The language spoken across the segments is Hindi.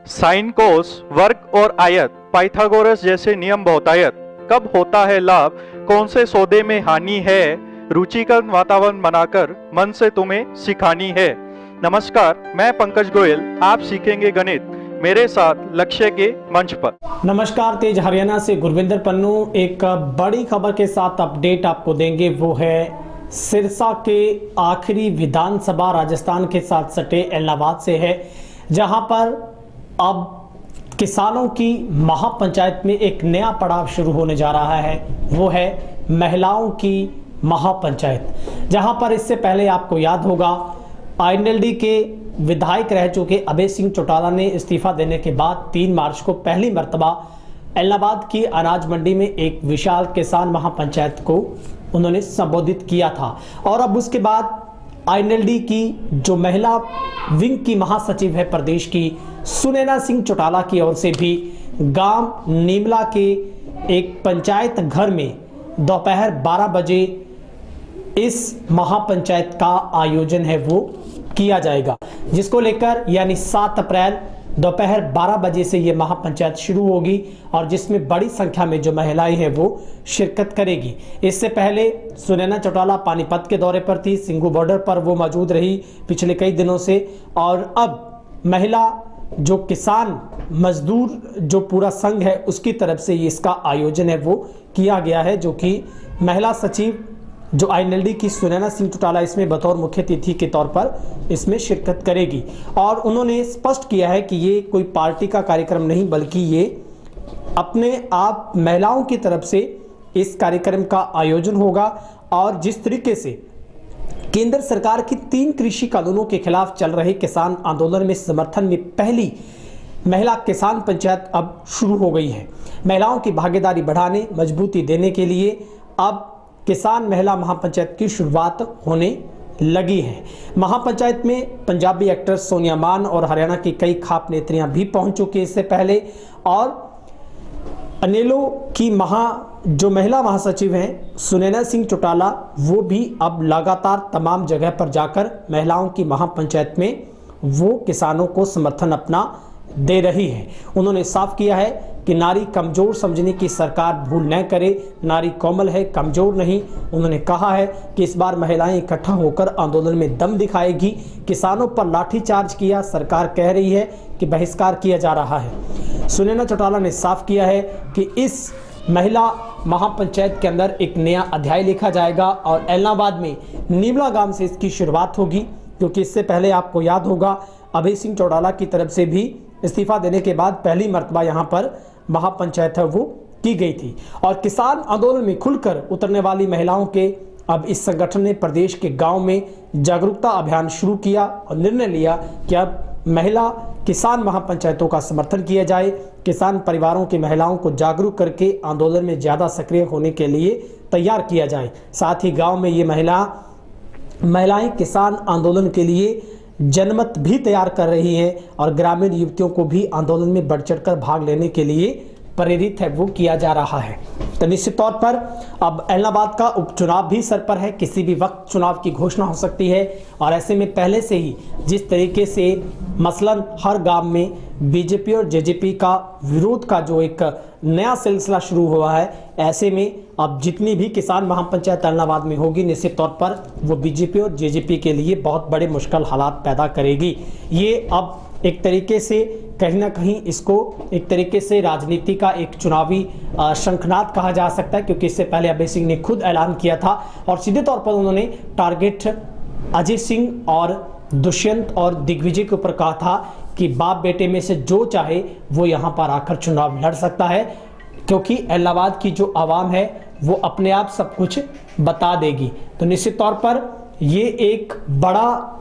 साइन कोस वर्ग और आयत पाइथागोरस जैसे नियम बहुतायत कब होता है लाभ, कौन से सौदे में हानि है, रुचिकर वातावरण बनाकर मन से तुम्हें सिखानी है। नमस्कार, मैं पंकज गोयल, आप सीखेंगे गणित मेरे साथ लक्ष्य के मंच पर। नमस्कार, तेज हरियाणा से गुरविंदर पन्नू एक बड़ी खबर के साथ अपडेट आपको देंगे। वो है सिरसा के आखिरी विधानसभा राजस्थान के साथ सटे इलाहाबाद से है, जहां पर अब किसानों की महापंचायत में एक नया पड़ाव शुरू होने जा रहा है। वो है महिलाओं की महापंचायत, जहां पर इससे पहले आपको याद होगा आईएनएलडी के विधायक रह चुके अभय सिंह चौटाला ने इस्तीफा देने के बाद 3 मार्च को पहली मर्तबा इलाहाबाद की अनाज मंडी में एक विशाल किसान महापंचायत को उन्होंने संबोधित किया था। और अब उसके बाद आईएनएलडी की जो महिला विंग की महासचिव है प्रदेश की, सुनैना सिंह चौटाला की ओर से भी गांव नीमला के एक पंचायत घर में दोपहर 12 बजे इस महापंचायत का आयोजन है वो किया जाएगा, जिसको लेकर यानी 7 अप्रैल दोपहर 12 बजे से ये महापंचायत शुरू होगी और जिसमें बड़ी संख्या में जो महिलाएं हैं वो शिरकत करेगी। इससे पहले सुनैना चौटाला पानीपत के दौरे पर थी, सिंघू बॉर्डर पर वो मौजूद रही पिछले कई दिनों से, और अब महिला जो किसान मजदूर जो पूरा संघ है उसकी तरफ से इसका आयोजन है वो किया गया है, जो कि महिला सचिव जो आईएनएलडी की सुनैना सिंह चौटाला इसमें बतौर मुख्य अतिथि के तौर पर इसमें शिरकत करेगी। और उन्होंने स्पष्ट किया है कि ये कोई पार्टी का कार्यक्रम नहीं, बल्कि ये अपने आप महिलाओं की तरफ से इस कार्यक्रम का आयोजन होगा। और जिस तरीके से केंद्र सरकार की 3 कृषि कानूनों के खिलाफ चल रहे किसान आंदोलन में समर्थन में पहली महिला किसान पंचायत अब शुरू हो गई है। महिलाओं की भागीदारी बढ़ाने, मजबूती देने के लिए अब किसान महिला महापंचायत की शुरुआत होने लगी है। महापंचायत में पंजाबी एक्ट्रेस सोनिया मान और हरियाणा की कई खाप नेत्रियां भी पहुंच चुकी इससे पहले, और अनेलो की जो महिला महासचिव हैं सुनैना सिंह चौटाला, वो भी अब लगातार तमाम जगह पर जाकर महिलाओं की महापंचायत में वो किसानों को समर्थन अपना दे रही है। उन्होंने साफ किया है कि नारी कमजोर समझने की सरकार भूल न करे, नारी कोमल है, कमजोर नहीं। उन्होंने कहा है कि इस बार महिलाएं इकट्ठा होकर आंदोलन में दम दिखाएगी। किसानों पर लाठीचार्ज किया, सरकार कह रही है कि बहिष्कार किया जा रहा है। सुनैना चौटाला ने साफ किया है कि इस महिला महापंचायत के अंदर एक नया अध्याय लिखा जाएगा और इलाहाबाद में नीमला गांव से इसकी शुरुआत होगी, क्योंकि इससे पहले आपको याद होगा अभय सिंह चौटाला की तरफ से भी इस्तीफा देने के बाद पहली मर्तबा यहाँ पर महापंचायत है वो की गई थी। और किसान आंदोलन में खुलकर उतरने वाली महिलाओं के अब इस संगठन ने प्रदेश के गांव में जागरूकता अभियान शुरू किया और निर्णय लिया कि अब महिला किसान महापंचायतों का समर्थन किया जाए। किसान परिवारों की महिलाओं को जागरूक करके आंदोलन में ज़्यादा सक्रिय होने के लिए तैयार किया जाए। साथ ही गाँव में ये महिलाएं किसान आंदोलन के लिए जनमत भी तैयार कर रही है और ग्रामीण युवतियों को भी आंदोलन में बढ़ चढ़कर भाग लेने के लिए प्रेरित है वो किया जा रहा है। तो निश्चित तौर पर अब इलाहाबाद का उपचुनाव भी सर पर है, किसी भी वक्त चुनाव की घोषणा हो सकती है। और ऐसे में पहले से ही जिस तरीके से मसलन हर गांव में बीजेपी और जेजेपी का विरोध का जो एक नया सिलसिला शुरू हुआ है, ऐसे में अब जितनी भी किसान महापंचायत इलाहाबाद में होगी निश्चित तौर पर वो बीजेपी और जेजेपी के लिए बहुत बड़े मुश्किल हालात पैदा करेगी। ये अब एक तरीके से कहीं ना कहीं इसको एक तरीके से राजनीति का एक चुनावी शंखनाद कहा जा सकता है, क्योंकि इससे पहले अभय सिंह ने खुद ऐलान किया था और सीधे तौर पर उन्होंने टारगेट अजय सिंह और दुष्यंत और दिग्विजय के ऊपर कहा था कि बाप बेटे में से जो चाहे वो यहाँ पर आकर चुनाव लड़ सकता है, क्योंकि इलाहाबाद की जो आवाम है वो अपने आप सब कुछ बता देगी। तो निश्चित तौर पर ये एक बड़ा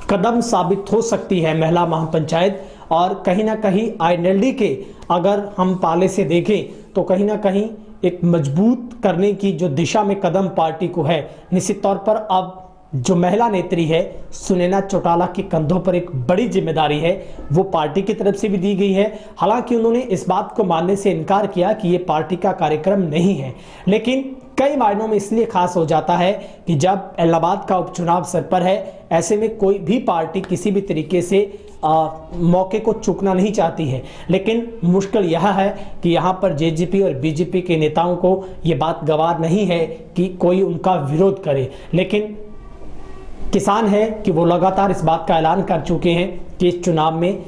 कदम साबित हो सकती है महिला महापंचायत, और कहीं ना कहीं आईएनएलडी के अगर हम पाले से देखें तो कहीं ना कहीं एक मजबूत करने की जो दिशा में कदम पार्टी को है, निश्चित तौर पर अब जो महिला नेत्री है सुनैना चौटाला के कंधों पर एक बड़ी जिम्मेदारी है वो पार्टी की तरफ से भी दी गई है। हालांकि उन्होंने इस बात को मानने से इनकार किया कि ये पार्टी का कार्यक्रम नहीं है, लेकिन कई मायनों में इसलिए खास हो जाता है कि जब इलाहाबाद का उपचुनाव सर पर है, ऐसे में कोई भी पार्टी किसी भी तरीके से मौके को चूकना नहीं चाहती है। लेकिन मुश्किल यह है कि यहाँ पर जेजेपी और बीजेपी के नेताओं को ये बात गवार नहीं है कि कोई उनका विरोध करे। लेकिन किसान है कि वो लगातार इस बात का ऐलान कर चुके हैं कि इस चुनाव में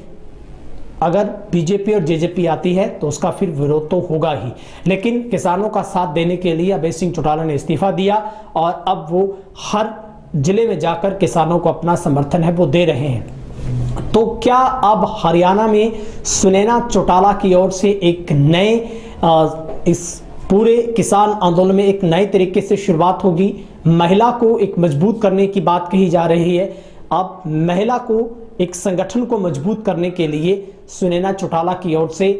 अगर बीजेपी और जेजेपी आती है तो उसका फिर विरोध तो होगा ही। लेकिन किसानों का साथ देने के लिए अभय सिंह चौटाला ने इस्तीफा दिया और अब वो हर जिले में जाकर किसानों को अपना समर्थन है वो दे रहे हैं। तो क्या अब हरियाणा में सुनैना चौटाला की ओर से एक नए इस पूरे किसान आंदोलन में एक नए तरीके से शुरुआत होगी? महिला को एक मजबूत करने की बात कही जा रही है। अब महिला को एक संगठन को मजबूत करने के लिए सुनैना चौटाला की ओर से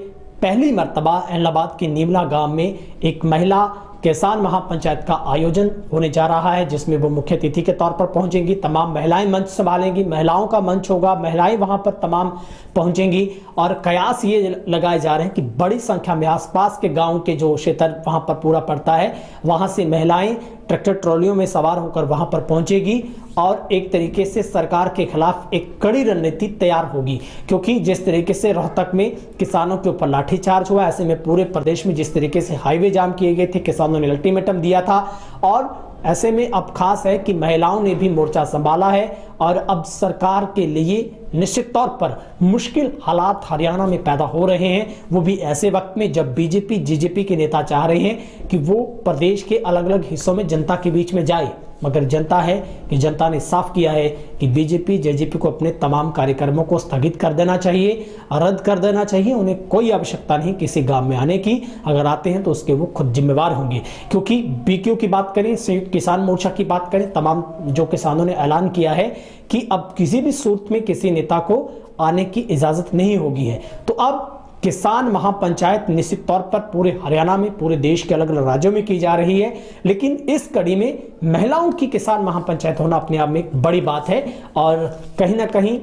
पहली मर्तबा इलाहाबाद के नीमला गांव में एक महिला किसान महापंचायत का आयोजन होने जा रहा है, जिसमें वो मुख्य अतिथि के तौर पर पहुंचेंगी। तमाम महिलाएं मंच संभालेंगी, महिलाओं का मंच होगा, महिलाएं वहां पर तमाम पहुंचेंगी और कयास ये लगाए जा रहे हैं कि बड़ी संख्या में आसपास के गांव के जो क्षेत्र वहां पर पूरा पड़ता है, वहां से महिलाएं ट्रैक्टर ट्रॉलियों में सवार होकर वहां पर पहुंचेगी और एक तरीके से सरकार के खिलाफ एक कड़ी रणनीति तैयार होगी। क्योंकि जिस तरीके से रोहतक में किसानों के ऊपर लाठीचार्ज हुआ, ऐसे में पूरे प्रदेश में जिस तरीके से हाईवे जाम किए गए थे, किसानों ने अल्टीमेटम दिया था और ऐसे में अब खास है कि महिलाओं ने भी मोर्चा संभाला है और अब सरकार के लिए निश्चित तौर पर मुश्किल हालात हरियाणा में पैदा हो रहे हैं, वो भी ऐसे वक्त में जब बीजेपी जेजेपी के नेता चाह रहे हैं कि वो प्रदेश के अलग अलग हिस्सों में जनता के बीच में जाए। मगर जनता है कि जनता ने साफ किया है कि बीजेपी जेजेपी को अपने तमाम कार्यक्रमों को स्थगित कर देना चाहिए, रद्द कर देना चाहिए। उन्हें कोई आवश्यकता नहीं किसी गांव में आने की, अगर आते हैं तो उसके वो खुद जिम्मेवार होंगे। क्योंकि बीक्यू की बात करें, संयुक्त किसान मोर्चा की बात करें, तमाम जो किसानों ने ऐलान किया है कि अब किसी भी सूरत में किसी नेता को आने की इजाजत नहीं होगी है। तो अब किसान महापंचायत निश्चित तौर पर पूरे हरियाणा में, पूरे देश के अलग अलग राज्यों में की जा रही है, लेकिन इस कड़ी में महिलाओं की किसान महापंचायत होना अपने आप में एक बड़ी बात है और कहीं ना कहीं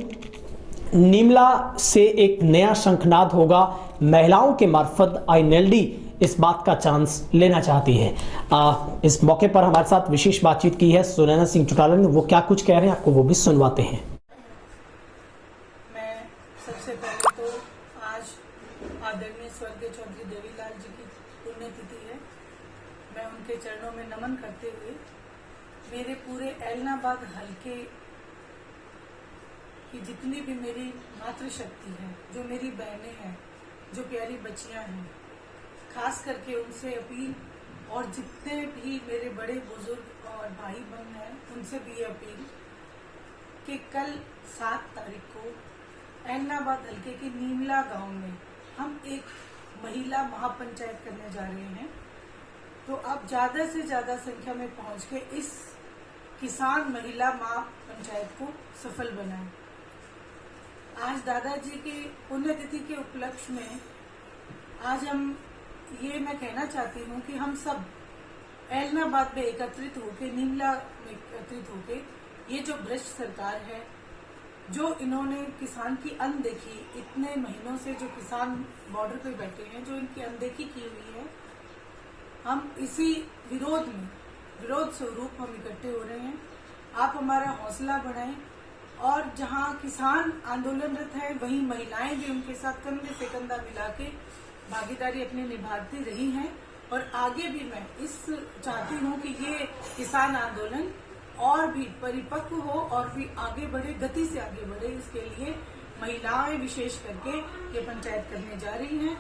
नीमला से एक नया शंखनाद होगा। महिलाओं के मार्फत आईएनएलडी इस बात का चांस लेना चाहती है। इस मौके पर हमारे साथ विशेष बातचीत की है सुनैना सिंह चौटाला ने। वो क्या कुछ कह रहे हैं आपको वो भी सुनवाते हैं। मैं सबसे पहले तो आज आदरणीय स्वर्गीय चौधरी देवीलाल जी की पुण्यतिथि है, मैं उनके चरणों में नमन करते हुए मेरे पूरे एलनाबाद हलके की जितनी भी मेरी मातृशक्ति है, जो मेरी बहनें हैं, जो प्यारी बच्चियां हैं, खास करके उनसे अपील और जितने भी मेरे बड़े बुजुर्ग और भाई बहन हैं उनसे भी ये अपील कि कल 7 तारीख को एलनाबाद हल्के के नीमला गांव में हम एक महिला महापंचायत करने जा रहे हैं। तो आप ज्यादा से ज्यादा संख्या में पहुंच के इस किसान महिला महापंचायत को सफल बनाएं। आज दादाजी के पुण्यतिथि के उपलक्ष्य में आज हम ये मैं कहना चाहती हूँ कि हम सब एलनाबाद में एकत्रित होके, नीमला में एकत्रित होके, ये जो भ्रष्ट सरकार है, जो इन्होंने किसान की अनदेखी, इतने महीनों से जो किसान बॉर्डर पे बैठे हैं, जो इनकी अनदेखी की हुई है, हम इसी विरोध स्वरूप हम इकट्ठे हो रहे हैं। आप हमारा हौसला बढ़ाएं और जहां किसान आंदोलनरत है वहीं महिलाएं भी उनके साथ कंधे से कंधा मिला के भागीदारी अपनी निभाती रही हैं और आगे भी मैं इस चाहती हूं कि ये किसान आंदोलन और भी परिपक्व हो और भी आगे बढ़े, गति से आगे बढ़े। इसके लिए महिलाएं विशेष करके ये पंचायत करने जा रही हैं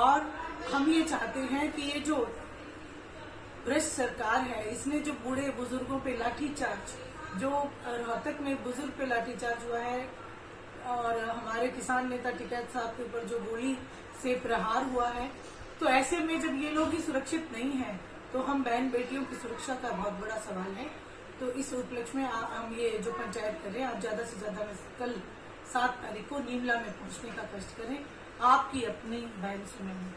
और हम ये चाहते हैं कि ये जो भ्रष्ट सरकार है, इसने जो बूढ़े बुजुर्गों पे लाठीचार्ज, जो रोहतक में बुजुर्ग पे लाठीचार्ज हुआ है और हमारे किसान नेता टिकैत साहब के ऊपर जो गोली से प्रहार हुआ है, तो ऐसे में जब ये लोग ही सुरक्षित नहीं है तो हम बहन बेटियों की सुरक्षा का बहुत बड़ा सवाल है। तो इस उपलक्ष्य में हम ये जो पंचायत करें, आप ज्यादा से ज्यादा कल 7 तारीख को नीमला में पहुंचने का कष्ट करें। आपकी अपनी बहन सुनैना।